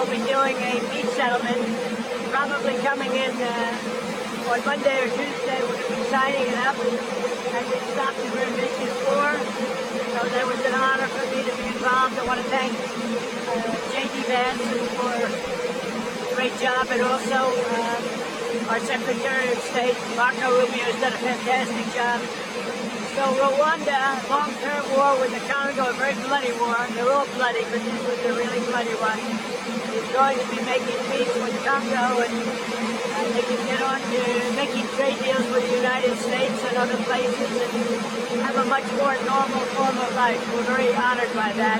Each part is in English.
will be doing a peace settlement, probably coming in on Monday or Tuesday. We're going to be signing it up, and it stopped the very vicious war. So that was an honor for me to be involved. I want to thank J.D. Vance for a great job, and also our Secretary of State, Marco Rubio, has done a fantastic job. So Rwanda, long-term war with the Congo, a very bloody war. They're all bloody, but this was a really bloody one. Is going to be making peace with Congo, and they can get on to making trade deals with the United States and other places and have a much more normal form of life. We're very honored by that.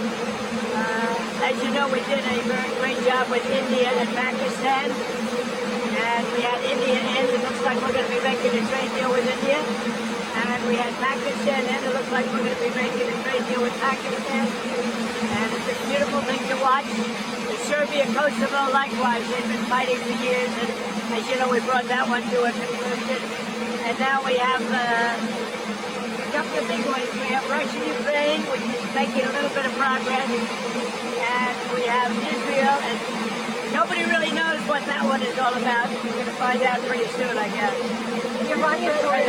As you know, we did a very great job with India and Pakistan, and we had India in. It looks like we're going to be making a trade deal with India. And we had Pakistan in. It looks like we're going to be making a trade deal with Pakistan. And it's a beautiful thing to watch. The Serbia, Kosovo, likewise, they've been fighting for years. And as you know, we brought that one to a conclusion. And now we have a couple of big ones. We have Russia, Ukraine, which is making a little bit of progress. And we have Israel. And nobody really knows what that one is all about. We're going to find out pretty soon, I guess. The Iranian foreign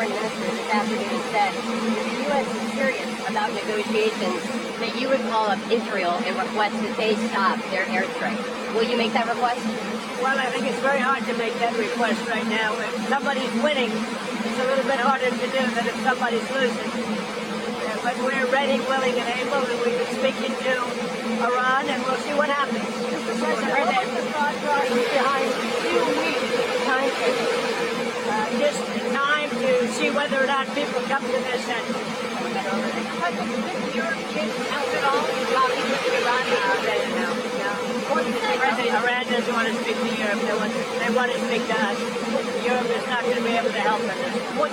minister this afternoon said that the U.S. is serious about negotiations, that you would call up Israel and request that they stop their airstrike. Will you make that request? Well, I think it's very hard to make that request right now. If somebody's winning, it's a little bit harder to do than if somebody's losing. But we're ready, willing, and able, and we've been speaking to Iran, and we'll see what happens. Behind 2 weeks time frame. Just time to see whether or not people come to their senses. Europeans out at all talking with Iran? No. Iran doesn't want to speak to Europe. They want to speak to us. Europe is not going to be able to help us. 20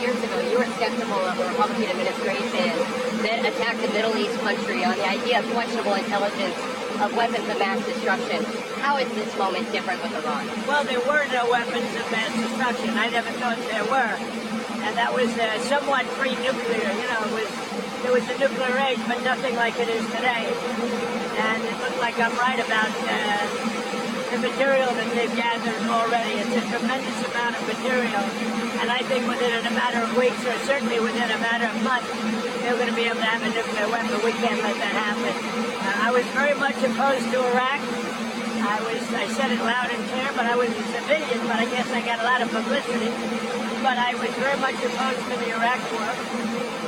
years ago, you were skeptical of a Republican administration that attacked a Middle East country on the idea of questionable intelligence of weapons of mass destruction. How is this moment different with Iran? Well, there were no weapons of mass destruction. I never thought there were. And that was somewhat pre-nuclear. You know, there was a nuclear age, but nothing like it is today. And it looks like I'm right about the material that they've gathered already. It's a tremendous amount of material. And I think within a matter of weeks, or certainly within a matter of months, they're going to be able to have a nuclear weapon. We can't let that happen. I was very much opposed to Iraq. I said it loud and clear, but I was a civilian, but I guess I got a lot of publicity. But I was very much opposed to the Iraq war.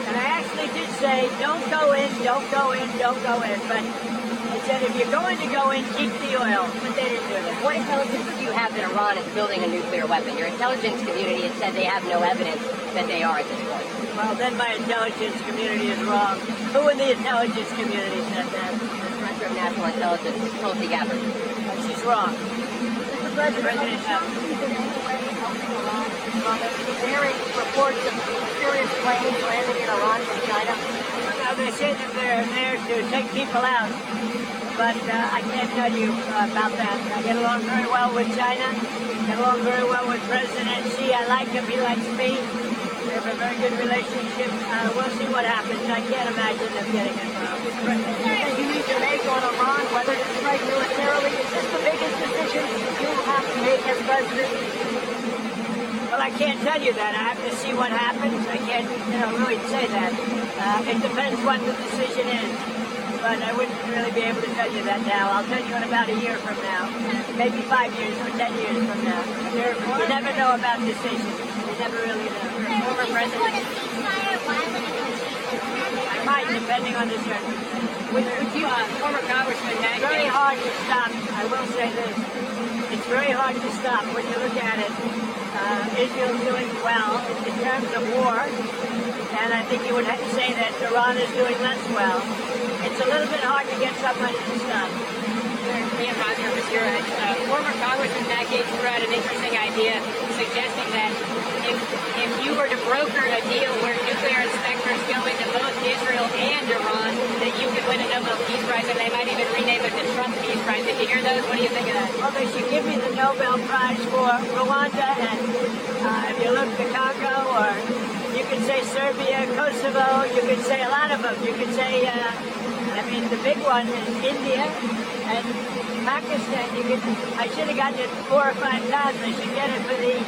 And I actually did say, don't go in, don't go in, don't go in. But I said, if you're going to go in, keep the oil. But they didn't do that. What intelligence do you have that Iran is building a nuclear weapon? Your intelligence community has said they have no evidence that they are at this point. Well, then my intelligence community is wrong. Who in the intelligence community said that? The Director of National Intelligence, Tulsi Gabbard. She's wrong. Mr. President, there is reports of serious planes landing in Iran from China. Now, they say that they're there to take people out, but I can't tell you about that. I get along very well with China, get along very well with President Xi. I like him, he likes me. We have a very good relationship. We'll see what happens. I can't imagine them getting involved. You need to make on Iran whether to strike militarily. Is this the biggest decision you have to make as president? Well, I can't tell you that. I have to see what happens. I can't, really say that. It depends what the decision is. But I wouldn't really be able to tell you that now. I'll tell you in about a year from now. Maybe 5 years or 10 years from now. You never know about decisions. You never really know. Former president. I might, depending on the circumstances. With you, former Congressman Matt It's very hard to stop. I will say this. It's very hard to stop when you look at it. Israel's doing well in terms of war, and I think you would have to say that Iran is doing less well. It's a little bit hard to get somebody to stop. Dan Rosner was here. Former Congressman Matt Gaetz threw out an interesting idea, suggesting that if you were to broker a deal where nuclear inspectors go into both Israel and Iran, that you could win a Nobel Peace Prize, and they might even rename it the Trump Peace Prize. Did you hear those? What do you think of that? Well, they should give me the Nobel Prize for Rwanda, and if you look at Congo, or you could say Serbia, Kosovo, you could say a lot of them. You could say I mean, the big one is India and Pakistan. I should have gotten it 4 or 5 times. I should get it for the,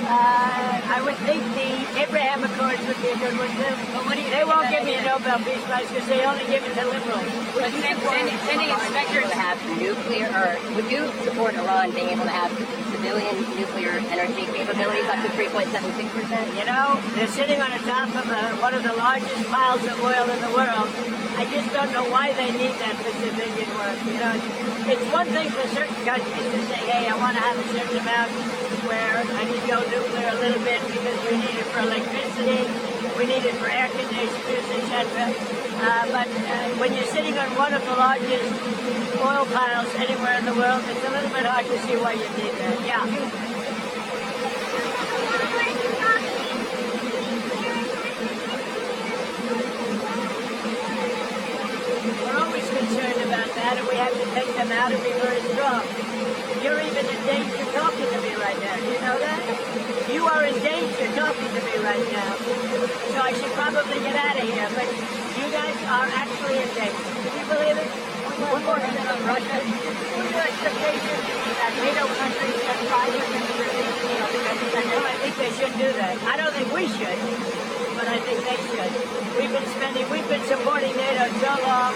I would think the Abraham Accords would be a good one too. But what do you They think won't of that give me a idea? Nobel Peace Prize because they only give it to liberals. But sending inspectors to have nuclear, or would you support Iran being able to have civilian nuclear energy capabilities up to 3.76%? You know, they're sitting on the top of one of the largest piles of oil in the world. I just don't know why they need that for civilian work. You know, it's one thing for certain countries to say, hey, I want to have a certain amount where I need to go nuclear a little bit because we need it for electricity, we need it for air conditioners, etc. But when you're sitting on one of the largest oil piles anywhere in the world, it's a little bit hard to see why you need that. Yeah. We're always concerned about that, and we have to take them out and be very strong. You're even in danger talking to me right now. Do you know that? You are in danger talking to me right now. So I should probably get out of here, but you guys are actually in danger. Can you believe it? One more thing on Russia. What are your expectations that NATO countries can try to No, I think they should do that. I don't think we should, but I think they should. We've been supporting NATO so long.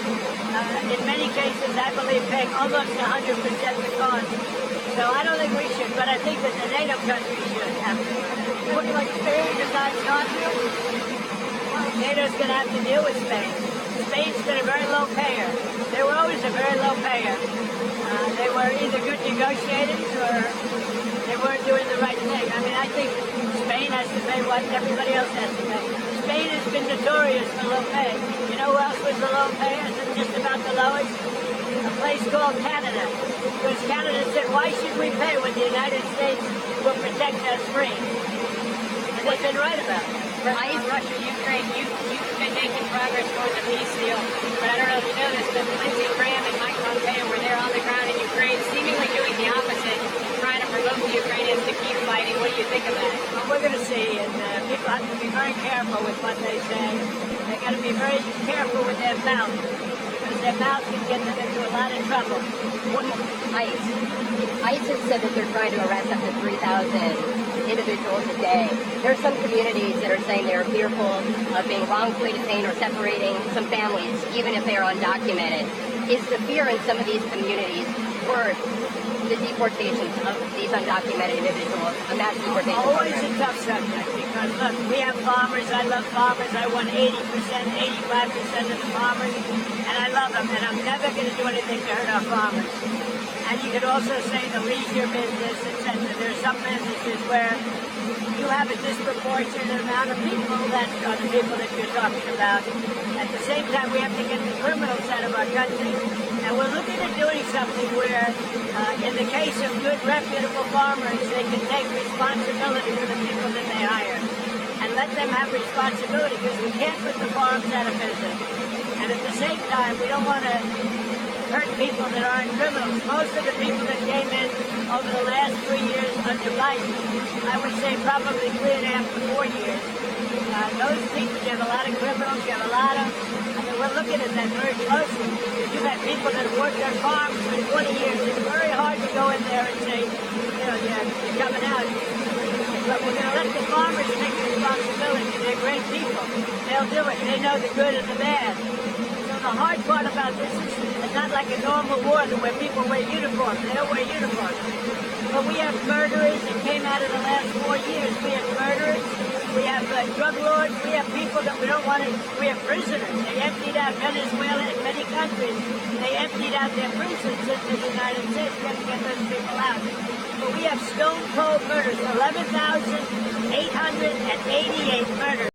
In many cases, I believe paying almost 100% the cost. So I don't think we should, but I think that the NATO countries should have to. Looking like Spain decides not to. NATO's going to have to deal with Spain. Spain's been a very low payer. They were always a very low payer. They were either good negotiators or they weren't doing the right thing. I mean, I think Spain has to pay what everybody else has to pay. Spain has been notorious for low pay. You know who else was the low payer? Just about the lowest? A place called Canada. Because Canada said, why should we pay when the United States will protect us free? And they've been right about it. Russia, Ukraine, you've been making progress towards a peace deal, but I don't know if you know this, but Lindsey Graham and Mike Pompeo were there on the ground in Ukraine, seemingly doing the opposite, trying to provoke the Ukrainians to keep fighting. What do you think of that? Well, we're going to see, and people have to be very careful with what they say. They've got to be very careful with their mouth, because their mouth can get them into a lot of trouble. ICE has said that they're trying to arrest up to 3,000 individuals a day. There are some communities that are saying they're fearful of being wrongfully detained or separating some families, even if they are undocumented. Is the fear in some of these communities worth the deportations of these undocumented individuals, a mass deportation? Always a tough subject, because look, we have farmers. I love farmers. I won 80%, 85% of the farmers, and I love them, and I'm never going to do anything to hurt our farmers. And you could also say the leisure business, etc. There are some businesses where you have a disproportionate amount of people that are the people that you're talking about. At the same time, we have to get the criminals out of our country. And we're looking at doing something where, in the case of good, reputable farmers, they can take responsibility for the people that they hire. And let them have responsibility, because we can't put the farms out of business. And at the same time, we don't want to hurt people that aren't criminals. Most of the people that came in over the last 3 years under Biden, I would say probably 3.5 to 4 years. Those people, you have a lot of criminals, you have a lot of, I mean, we're looking at that very closely. You've had people that have worked on farms for 20 years. It's very hard to go in there and say, you know, you're coming out. But we're going to let the farmers take responsibility. They're great people. They'll do it. They know the good and the bad. So the hard part about this is it's not like a normal war where people wear uniforms. They don't wear uniforms. But we have murderers that came out of the last 4 years. We have murderers. We have drug lords. We have people that we don't want to. We have prisoners. They emptied out Venezuela and many countries. They emptied out their prisons into the United States. We have to get those people out. But we have stone cold murders. 11,888 murders.